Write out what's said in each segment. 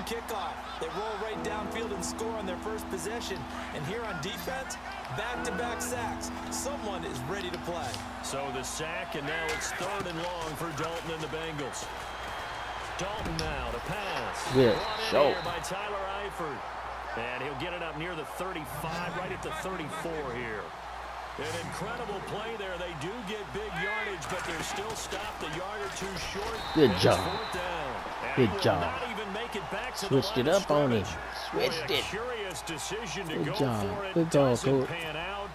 kickoff. They roll right downfield and score on their first possession. And here on defense, back-to-back sacks. Someone is ready to play. So the sack, and now it's 3rd and long for Dalton and the Bengals. Dalton now to pass. Yeah, brought in here by Tyler Eifert. And he'll get it up near the 35, right at the 34 here. An incredible play there. They do get big yardage, but they're still stopped a yard or two short. Good job. Good job. Not even make it back to Switched the it up on him. Switched it. Curious decision to go for it. Good job, Doesn't pan out.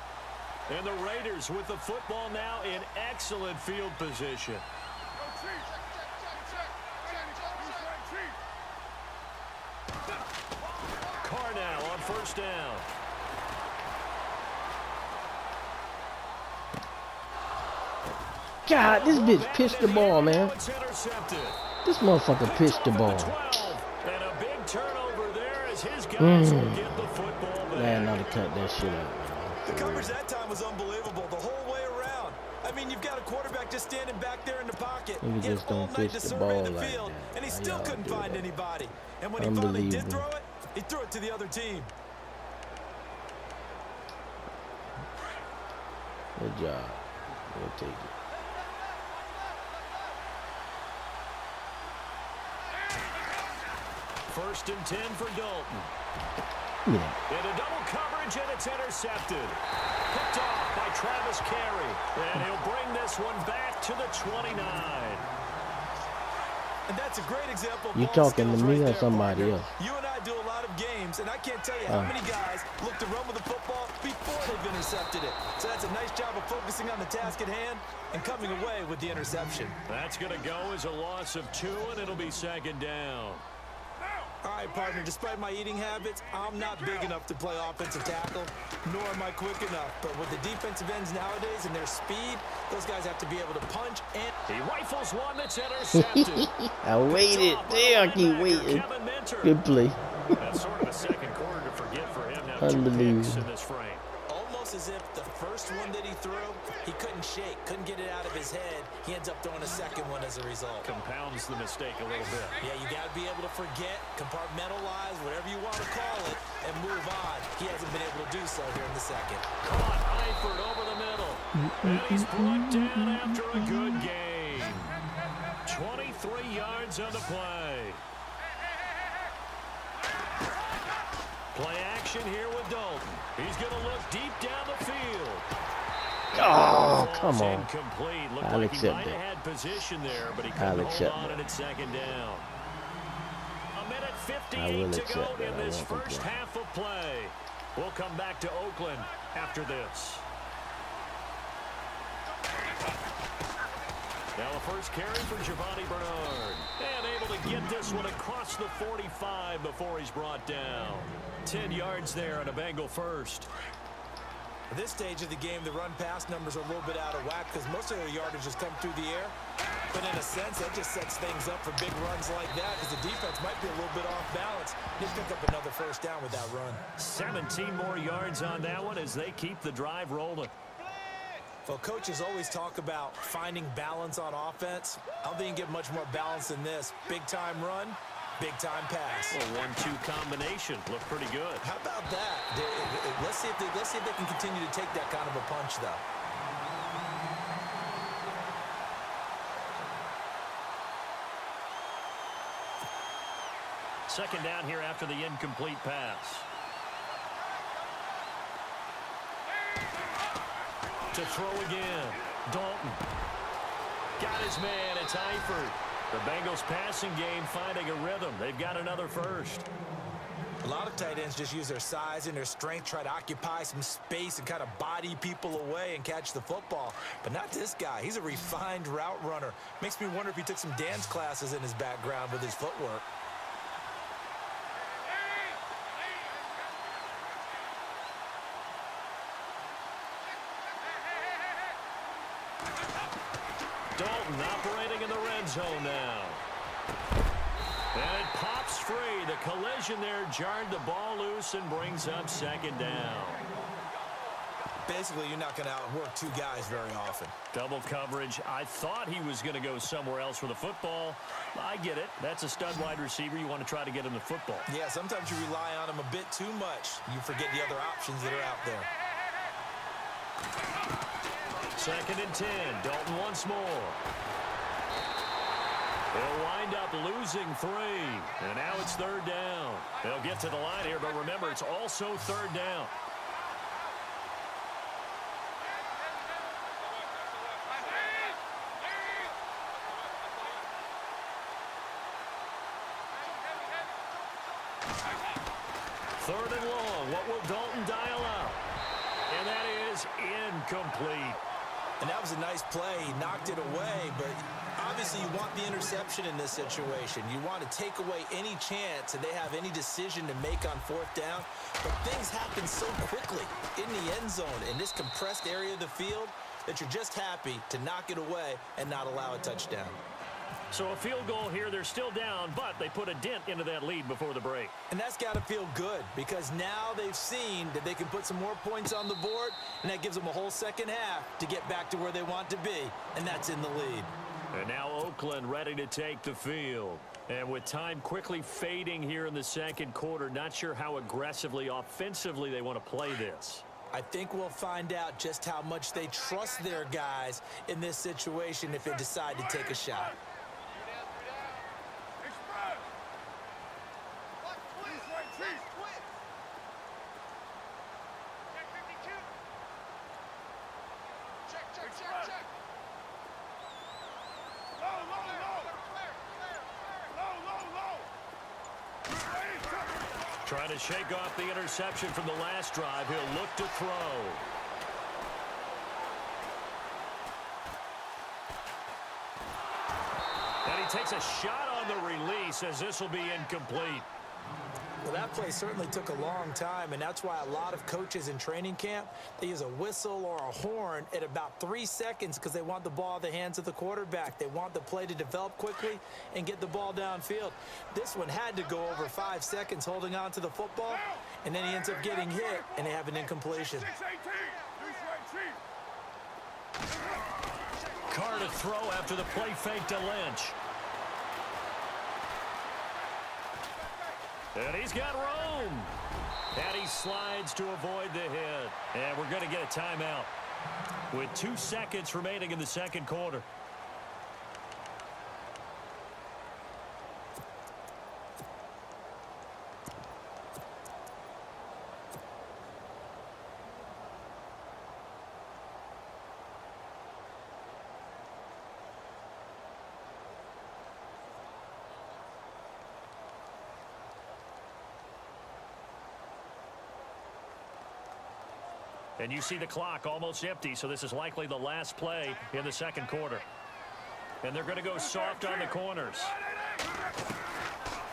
And the Raiders with the football now in excellent field position. Carr now on 1st down. God, this bitch pitched the ball, man. This motherfucker pitched the ball. And a big turnover there as his guys will get the football back. Man, not to cut that shit out. The coverage that time was unbelievable the whole way around. I mean, you've got a quarterback just standing back there in the pocket. He just don't pitch the ball like that. And he still couldn't find anybody. And when he finally did throw it, he threw it to the other team. Good job. We'll take it. First and 10 for Dalton. Yeah. Into double coverage, and it's intercepted. Picked off by Travis Carey. And he'll bring this one back to the 29. And that's a great example. You talking to me or somebody else? You and I do a lot of games, and I can't tell you how many guys look to run with the football before they've intercepted it. So that's a nice job of focusing on the task at hand and coming away with the interception. That's going to go as a loss of 2, and it'll be 2nd down. All right, partner, despite my eating habits, I'm not big enough to play offensive tackle, nor am I quick enough. But with the defensive ends nowadays and their speed, those guys have to be able to punch and... He rifles one that's intercepted. I waited. Damn, I keep waiting. Good play. That's sort of a second quarter to forget for him. Now 2 picks in this frame. Almost as if the first one that he threw, he couldn't shake, couldn't get it out of his head. He ends up throwing a second one as a result. Compounds the mistake a little bit. Yeah, you got to be able to forget, compartmentalize, whatever you want to call it, and move on. He hasn't been able to do so here in the second. Caught Eifert over the middle. And he's brought down after a good game. 23 yards on the play. Play action here with Dalton. He's going to look deep down the field. Oh, come on. Incomplete. Looked I'll like he accept might have that. had position there, but he couldn't hold on, and it's 2nd down. A minute 58 to go in this first half of play. We'll come back to Oakland after this. Now a first carry for Giovanni Bernard. And able to get this one across the 45 before he's brought down. 10 yards there on a Bengal first. At this stage of the game, the run-pass numbers are a little bit out of whack because most of their yardage has come through the air. But in a sense, that just sets things up for big runs like that because the defense might be a little bit off balance. They pick up another first down with that run. 17 more yards on that one as they keep the drive rolling. Well, coaches always talk about finding balance on offense. I don't think you can get much more balance than this. Big-time run, big-time pass. Well, 1-2 combination looked pretty good. How about that? Let's see if they can continue to take that kind of a punch, though. Second down here after the incomplete pass. To throw again. Dalton. Got his man. It's Eifert. The Bengals passing game finding a rhythm. They've got another first. A lot of tight ends just use their size and their strength, try to occupy some space and kind of body people away and catch the football. But not this guy. He's a refined route runner. Makes me wonder if he took some dance classes in his background with his footwork. Dalton operating in the red zone now. And it pops free. The collision there jarred the ball loose and brings up second down. Basically, you're not going to outwork two guys very often. Double coverage. I thought he was going to go somewhere else for the football. I get it. That's a stud wide receiver. You want to try to get him the football. Yeah, sometimes you rely on him a bit too much. You forget the other options that are out there. 2nd and 10. Dalton once more. They'll wind up losing 3. And now it's 3rd down. They'll get to the line here, but remember, it's also 3rd down. Third and long. What will Dalton dial up? And that is incomplete. And that was a nice play. He knocked it away, but obviously you want the interception in this situation. You want to take away any chance that they have any decision to make on 4th down. But things happen so quickly in the end zone, in this compressed area of the field, that you're just happy to knock it away and not allow a touchdown. So a field goal here. They're still down, but they put a dent into that lead before the break. And that's got to feel good because now they've seen that they can put some more points on the board, and that gives them a whole second half to get back to where they want to be, and that's in the lead. And now Oakland ready to take the field. And with time quickly fading here in the 2nd quarter, not sure how aggressively, offensively they want to play this. I think we'll find out just how much they trust their guys in this situation if they decide to take a shot. Trying to shake off the interception from the last drive. He'll look to throw. And he takes a shot on the release as this will be incomplete. Well, that play certainly took a long time, and that's why a lot of coaches in training camp, they use a whistle or a horn at about 3 seconds because they want the ball in the hands of the quarterback. They want the play to develop quickly and get the ball downfield. This one had to go over 5 seconds holding on to the football, and then he ends up getting hit, and they have an incompletion. Carr to throw after the play fake to Lynch. And he's got room. And he slides to avoid the hit. And we're going to get a timeout with 2 seconds remaining in the 2nd quarter. And you see the clock almost empty, so this is likely the last play in the 2nd quarter. And they're going to go soft on the corners.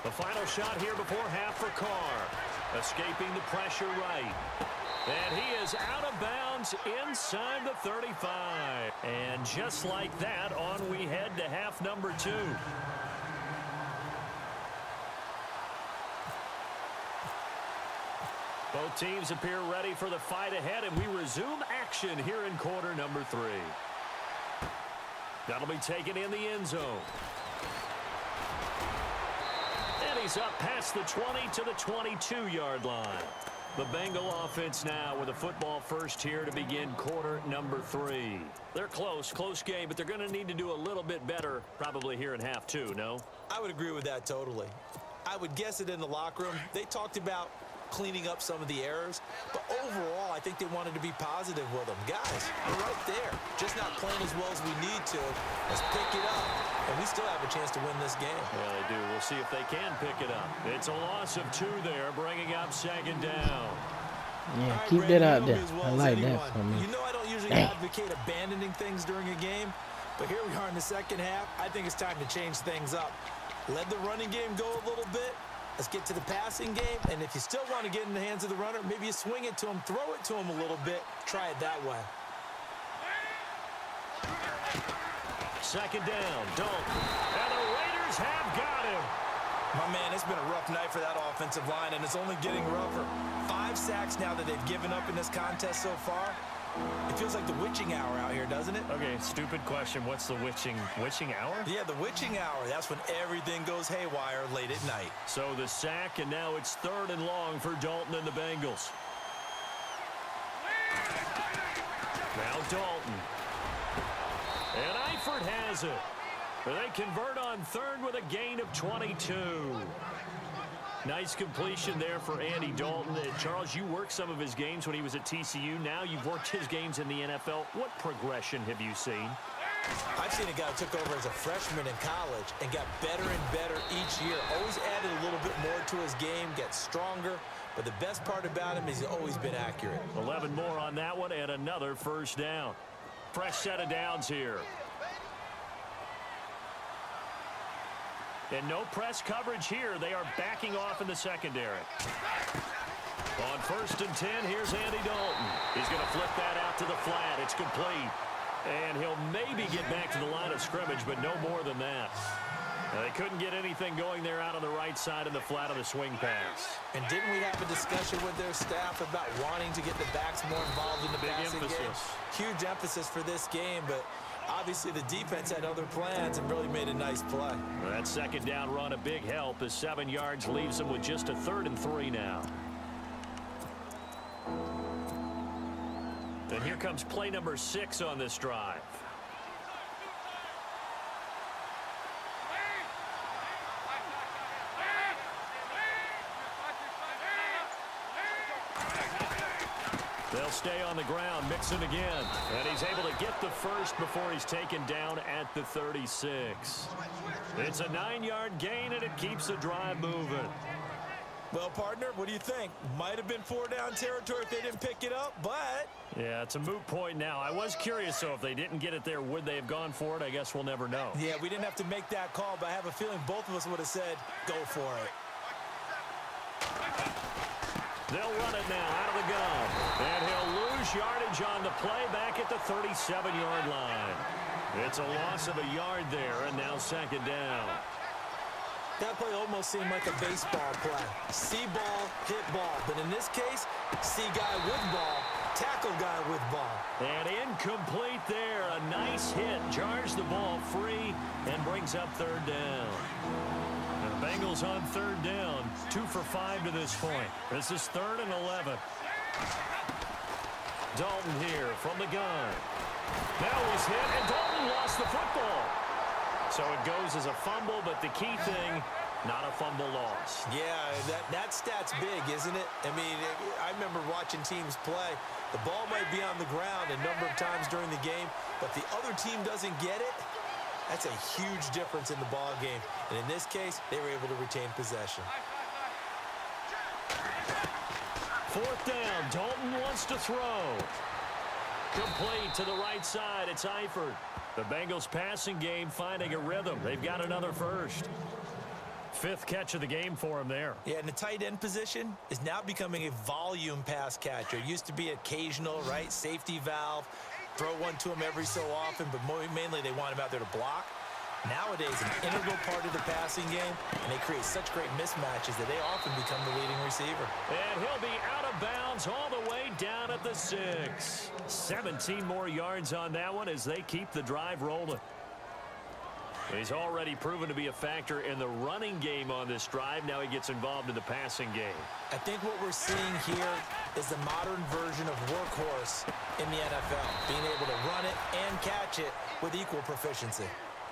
The final shot here before half for Carr. Escaping the pressure right. And he is out of bounds inside the 35. And just like that, on we head to half number 2. Both teams appear ready for the fight ahead, and we resume action here in quarter number 3. That'll be taken in the end zone. And he's up past the 20 to the 22-yard line. The Bengal offense now with a football first here to begin quarter number 3. They're close game, but they're going to need to do a little bit better probably here in half 2, no? I would agree with that totally. I would guess it in the locker room. They talked about cleaning up some of the errors, but overall I think they wanted to be positive with them. Guys, we're right there, just not playing as well as we need to. Let's pick it up, and we still have a chance to win this game. Yeah, they do. We'll see if they can pick it up. It's a loss of 2 there, bringing up 2nd down. Yeah, right, keep Brady, that out you know there. as well I as like anyone. that for me. You know I don't usually advocate abandoning things during a game, but here we are in the 2nd half. I think it's time to change things up. Let the running game go a little bit. Let's get to the passing game, and if you still want to get in the hands of the runner, maybe you swing it to him, throw it to him a little bit, try it that way. 2nd down, Dalton. And the Raiders have got him. My man, it's been a rough night for that offensive line, and it's only getting rougher. 5 sacks now that they've given up in this contest so far. It feels like the witching hour out here, doesn't it? Okay, stupid question. What's the witching hour? Yeah, the witching hour. That's when everything goes haywire late at night. So the sack, and now it's 3rd and long for Dalton and the Bengals. Now Dalton. And Eifert has it. They convert on 3rd with a gain of 22. Nice completion there for Andy Dalton. Charles, you worked some of his games when he was at TCU. Now you've worked his games in the NFL. What progression have you seen? I've seen a guy who took over as a freshman in college and got better and better each year. Always added a little bit more to his game, gets stronger. But the best part about him is he's always been accurate. 11 more on that one and another first down. Fresh set of downs here. And no press coverage here. They are backing off in the secondary. On 1st and 10, here's Andy Dalton. He's going to flip that out to the flat. It's complete. And he'll maybe get back to the line of scrimmage, but no more than that. Now, they couldn't get anything going there out on the right side of the flat of the swing pass. And didn't we have a discussion with their staff about wanting to get the backs more involved in the passing game? Huge emphasis for this game, but obviously the defense had other plans and really made a nice play. Well, that second down run, a big help as 7 yards leaves them with just a 3rd and 3 now. And here comes play number 6 on this drive. They'll stay on the ground, mixing again. And he's able to get the first before he's taken down at the 36. It's a 9-yard gain, and it keeps the drive moving. Well, partner, what do you think? Might have been 4-down territory if they didn't pick it up, but... Yeah, it's a moot point now. I was curious, so if they didn't get it there, would they have gone for it? I guess we'll never know. Yeah, we didn't have to make that call, but I have a feeling both of us would have said, go for it. They'll run it now out of the gun. And he'll lose yardage on the play back at the 37-yard line. It's a loss of a yard there, and now 2nd down. That play almost seemed like a baseball play. See ball, hit ball. But in this case, see guy with ball, tackle guy with ball. And incomplete there. A nice hit. Jars the ball free and brings up 3rd down. The Bengals on 3rd down. 2 for 5 to this point. This is 3rd and 11. Dalton here from the gun. Now he's hit, and Dalton lost the football. So it goes as a fumble, but the key thing, not a fumble loss. Yeah, that stat's big, isn't it? I mean, I remember watching teams play. The ball might be on the ground a number of times during the game, but the other team doesn't get it. That's a huge difference in the ball game. And in this case, they were able to retain possession. 4th down. Dalton wants to throw. Complete to the right side. It's Eifert. The Bengals passing game finding a rhythm. They've got another first. 5th catch of the game for him there. Yeah, and the tight end position is now becoming a volume pass catcher. It used to be occasional, right? Safety valve. Throw one to him every so often, but mainly they want him out there to block. Nowadays, an integral part of the passing game, and they create such great mismatches that they often become the leading receiver. And he'll be out of bounds all the way down at the 6. 17 more yards on that one as they keep the drive rolling. He's already proven to be a factor in the running game on this drive. Now he gets involved in the passing game. I think what we're seeing here is the modern version of workhorse in the NFL, being able to run it and catch it with equal proficiency.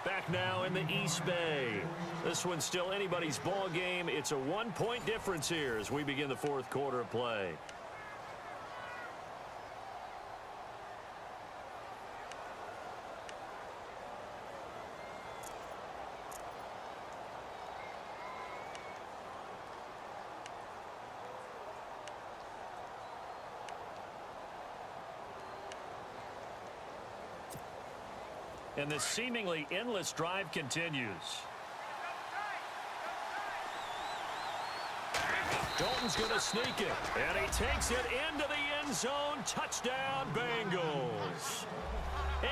Back now in the East Bay. This one's still anybody's ball game. It's a 1-point difference here as we begin the 4th quarter of play. And this seemingly endless drive continues. Dalton's going to sneak it, and he takes it into the end zone. Touchdown, Bengals.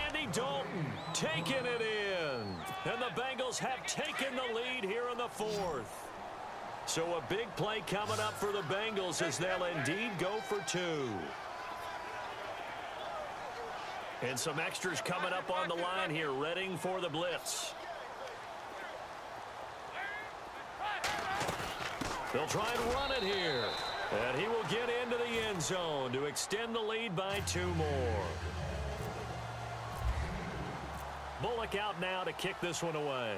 Andy Dalton taking it in, and the Bengals have taken the lead here in the 4th. So a big play coming up for the Bengals as they'll indeed go for 2. And some extras coming up on the line here, readying for the blitz. They'll try and run it here. And he will get into the end zone to extend the lead by 2 more. Bullock out now to kick this one away.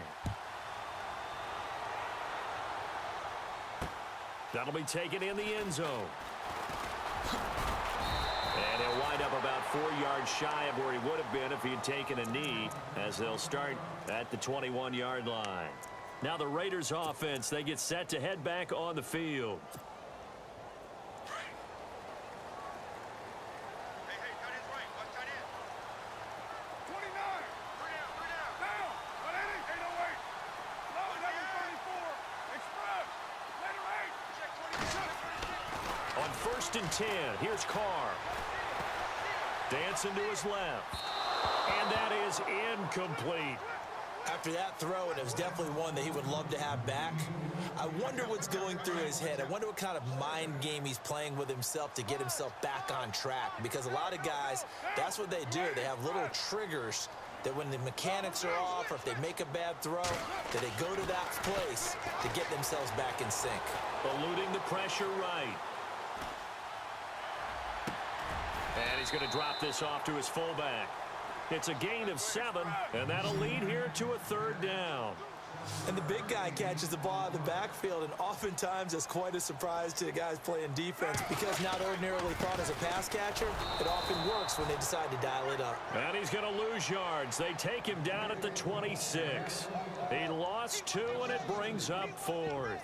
That'll be taken in the end zone. And he'll wind up about 4 yards shy of where he would have been if he had taken a knee, as they'll start at the 21-yard line. Now the Raiders offense, they get set to head back on the field. On 1st and 10, here's Carr. Dancing to his left. And that is incomplete. After that throw, and it was definitely one that he would love to have back, I wonder what's going through his head. I wonder what kind of mind game he's playing with himself to get himself back on track. Because a lot of guys, that's what they do. They have little triggers that when the mechanics are off or if they make a bad throw, that they go to that place to get themselves back in sync. Eluding the pressure right. And he's going to drop this off to his fullback. It's a gain of 7, and that'll lead here to a 3rd down. And the big guy catches the ball out of the backfield, and oftentimes it's quite a surprise to the guys playing defense because not ordinarily thought as a pass catcher, it often works when they decide to dial it up. And he's going to lose yards. They take him down at the 26. He lost 2, and it brings up 4th.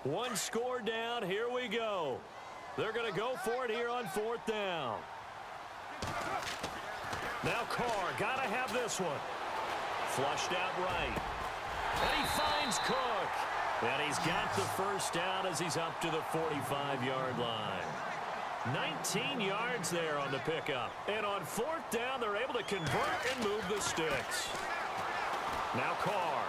One score down. Here we go. They're going to go for it here on 4th down. Now Carr, got to have this one. Flushed out right. And he finds Cook. And he's got the 1st down as he's up to the 45-yard line. 19 yards there on the pickup. And on 4th down, they're able to convert and move the sticks. Now Carr.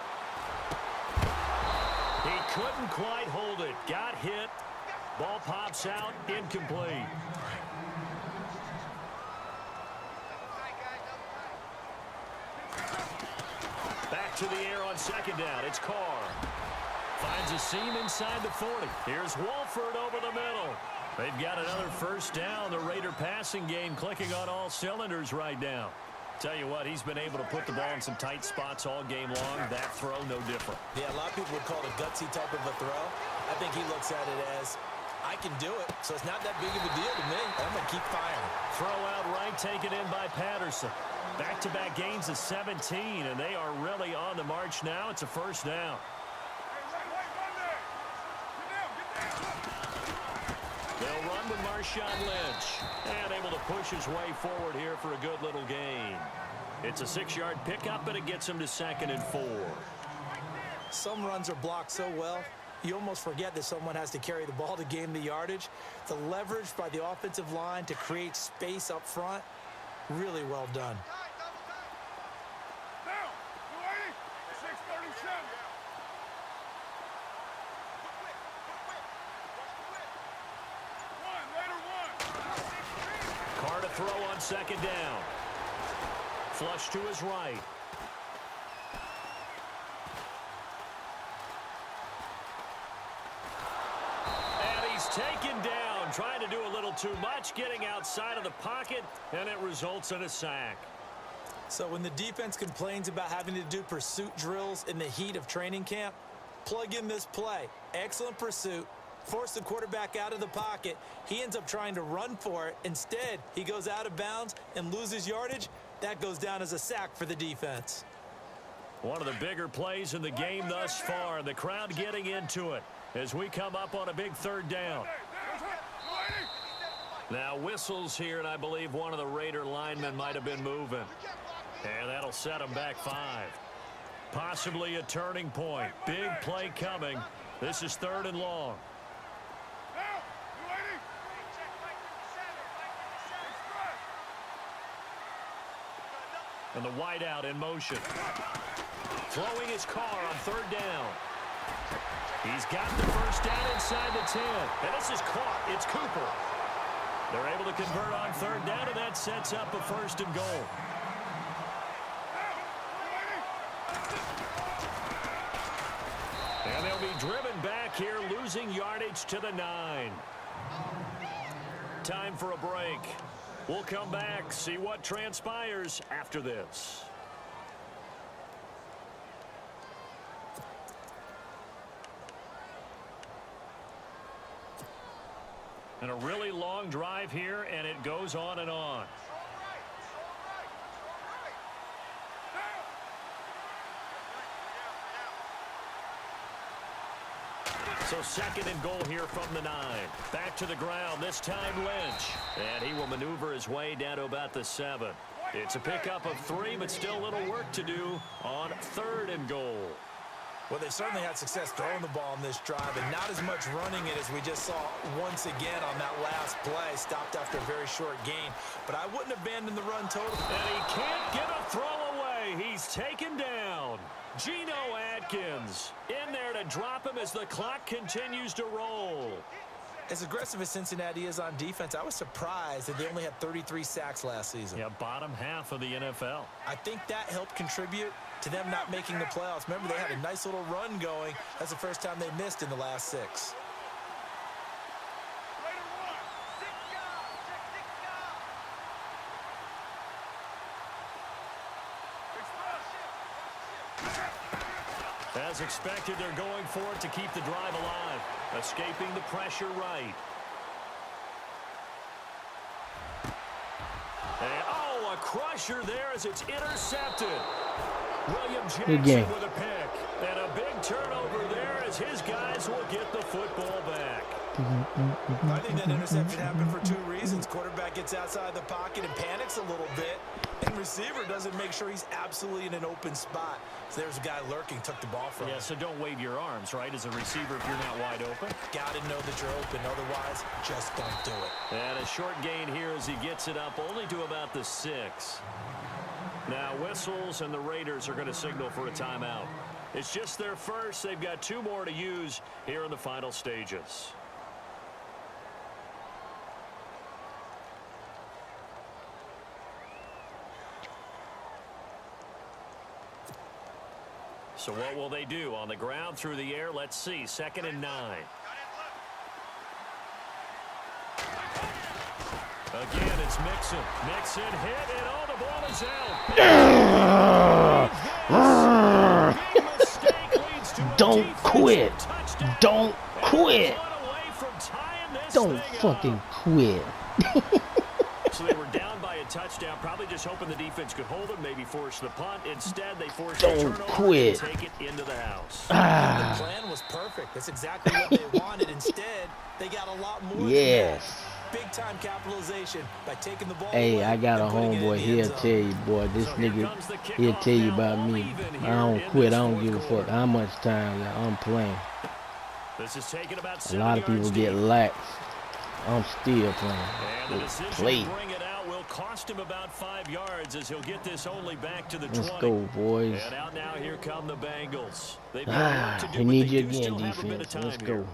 He couldn't quite hold it. Got hit. Ball pops out. Incomplete. Back to the air on 2nd down. It's Carr. Finds a seam inside the 40. Here's Wolford over the middle. They've got another 1st down. The Raider passing game clicking on all cylinders right now. Tell you what, he's been able to put the ball in some tight spots all game long. That throw, no different. Yeah, a lot of people would call it a gutsy type of a throw. I think he looks at it as, I can do it, so it's not that big of a deal to me. I'm going to keep firing. Throw out right, taken in by Patterson. Back-to-back gains of 17, and they are really on the march now. It's a 1st down. They'll run with Marshawn Lynch. And able to push his way forward here for a good little gain. It's a 6-yard pickup, and it gets him to 2nd and 4. Some runs are blocked so well, you almost forget that someone has to carry the ball to gain the yardage. The leverage by the offensive line to create space up front, really well done. Carr to throw on 2nd down. Flush to his right. And he's taken down, trying to do a little too much, getting outside of the pocket, and it results in a sack. So when the defense complains about having to do pursuit drills in the heat of training camp, plug in this play. Excellent pursuit. Force the quarterback out of the pocket. He ends up trying to run for it. Instead, he goes out of bounds and loses yardage. That goes down as a sack for the defense. One of the bigger plays in the game thus far, and the crowd getting into it as we come up on a big 3rd down. Now whistles here, and I believe one of the Raider linemen might have been moving. And that'll set them back 5. Possibly a turning point. Big play coming. This is 3rd and long. And the wideout in motion. Throwing his car on third down. He's got the first down inside the 10. And this is caught. It's Cooper. They're able to convert on third down, and that sets up a 1st and goal. And they'll be driven back here, losing yardage to the 9. Time for a break. We'll come back, see what transpires after this. And a really long drive here, and it goes on and on. So 2nd and goal here from the 9. Back to the ground, this time Lynch. And he will maneuver his way down to about the 7. It's a pickup of 3, but still a little work to do on 3rd and goal. Well, they certainly had success throwing the ball in this drive, and not as much running it as we just saw once again on that last play. Stopped after a very short gain, but I wouldn't abandon the run totally. And he can't get a throw away. He's taken down. Geno Atkins in there to drop him as the clock continues to roll. As aggressive as Cincinnati is on defense, I was surprised that they only had 33 sacks last season. Yeah, bottom half of the NFL. I think that helped contribute to them not making the playoffs. Remember, they had a nice little run going. That's the first time they missed in the last 6. As expected, they're going for it to keep the drive alive. Escaping the pressure right. And, oh, a crusher there as it's intercepted. William Jackson with a pick. And a big turnover there as his guys will get the football back. I think that interception happened for 2 reasons. Quarterback gets outside the pocket and panics a little bit. And receiver doesn't make sure he's absolutely in an open spot. So there's a guy lurking, took the ball from him. Yeah, so don't wave your arms, right, as a receiver if you're not wide open. Got to know that you're open. Otherwise, just don't do it. And a short gain here as he gets it up only to about the 6. Now whistles, and the Raiders are going to signal for a timeout. It's just their first. They've got 2 more to use here in the final stages. So what will they do? On the ground, through the air, let's see. 2nd and 9. Again, it's Mixon. Mixon hit, and all the ball is out. Don't quit. Don't quit. Don't fucking quit. So they were down by a touchdown, probably just hoping the defense could hold them, maybe force the punt. Instead, they forced a turnover and take it into the house. The plan was perfect. That's exactly what they wanted. Instead, they got a lot more than that. Big-time capitalization by taking the ball away. I got a homeboy. He'll tell you, boy, this nigga, he'll tell you about me. I don't quit. I don't give a fuck how much time I'm playing. This is taking about a lot of people get lax. I'm still playing. And the decision to bring it out will cost him about 5 yards as he'll get this only back to the 20. Let's go, boys. And out now, here come the Bengals. We need you again, defense. Let's go.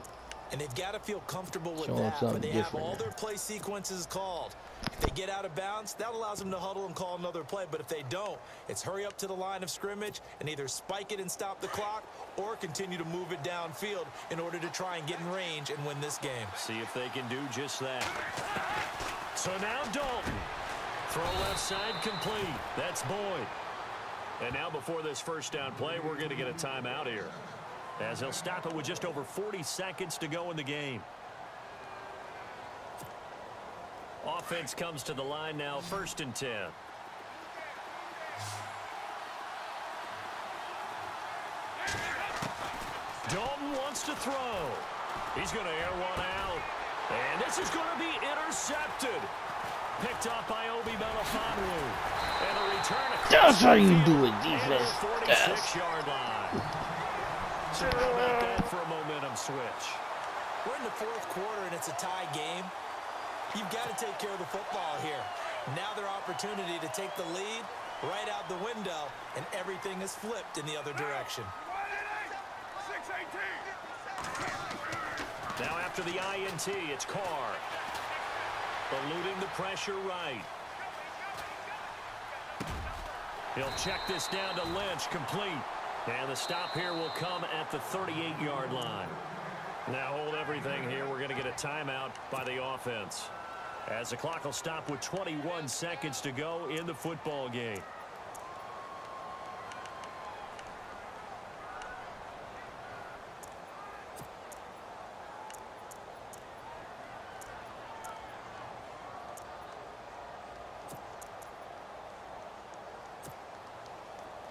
And they've got to feel comfortable with that, but they have all their play sequences called. If they get out of bounds, that allows them to huddle and call another play. But if they don't, it's hurry up to the line of scrimmage and either spike it and stop the clock or continue to move it downfield in order to try and get in range and win this game. See if they can do just that. So now Dalton. Throw left side complete. That's Boyd. And now before this first down play, we're going to get a timeout here, as he'll stop it with just over 40 seconds to go in the game. Offense comes to the line now, 1st and 10. Dalton wants to throw. He's going to air one out. And this is going to be intercepted. Picked up by Obi Melifonwu. And a return across. That's how you do it, defense. 46-yard line. So how about that for a momentum switch? We're in the 4th quarter, and it's a tie game. You've got to take care of the football here. Now their opportunity to take the lead right out the window, and everything is flipped in the other direction. Now after the INT, it's Carr. Eluding the pressure right. He'll check this down to Lynch, complete. And the stop here will come at the 38-yard line. Now hold everything here. We're going to get a timeout by the offense, as the clock will stop with 21 seconds to go in the football game.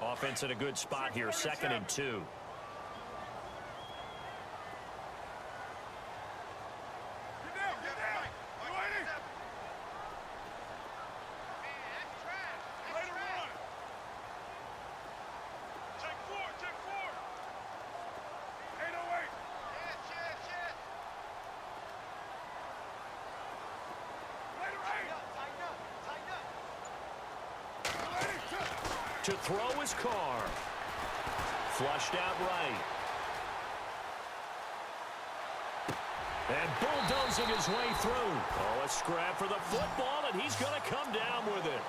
Offense in a good spot here, 2nd and 2. To throw is Carr. Flushed out right. And bulldozing his way through. Oh, a scrap for the football, and he's going to come down with it.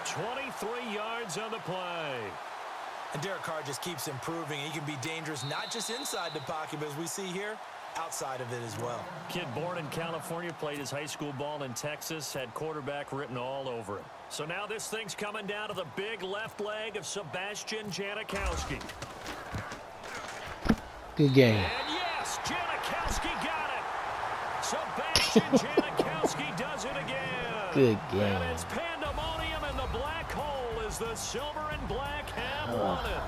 23 yards on the play. And Derek Carr just keeps improving. He can be dangerous not just inside the pocket, but as we see here, outside of it as well. Kid born in California, played his high school ball in Texas, had quarterback written all over it. So now this thing's coming down to the big left leg of Sebastian Janikowski. Good game. And yes, Janikowski got it. Sebastian Janikowski does it again. Good game. And it's pandemonium in the black hole as the silver and black have won it.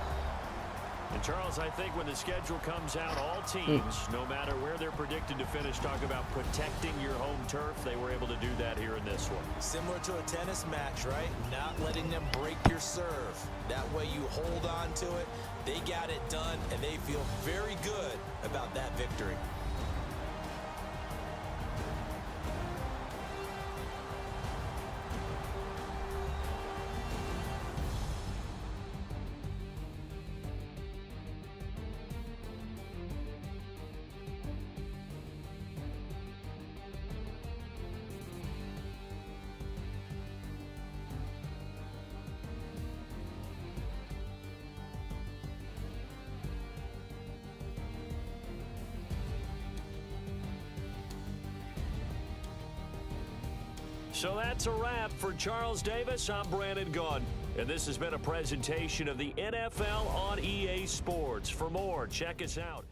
And Charles, I think when the schedule comes out, all teams, no matter where they're predicted to finish, talk about protecting your home turf. They were able to do that here in this one. Similar to a tennis match, right? Not letting them break your serve. That way you hold on to it. They got it done, and they feel very good about that victory. So that's a wrap for Charles Davis. I'm Brandon Gaudin, and this has been a presentation of the NFL on EA Sports. For more, check us out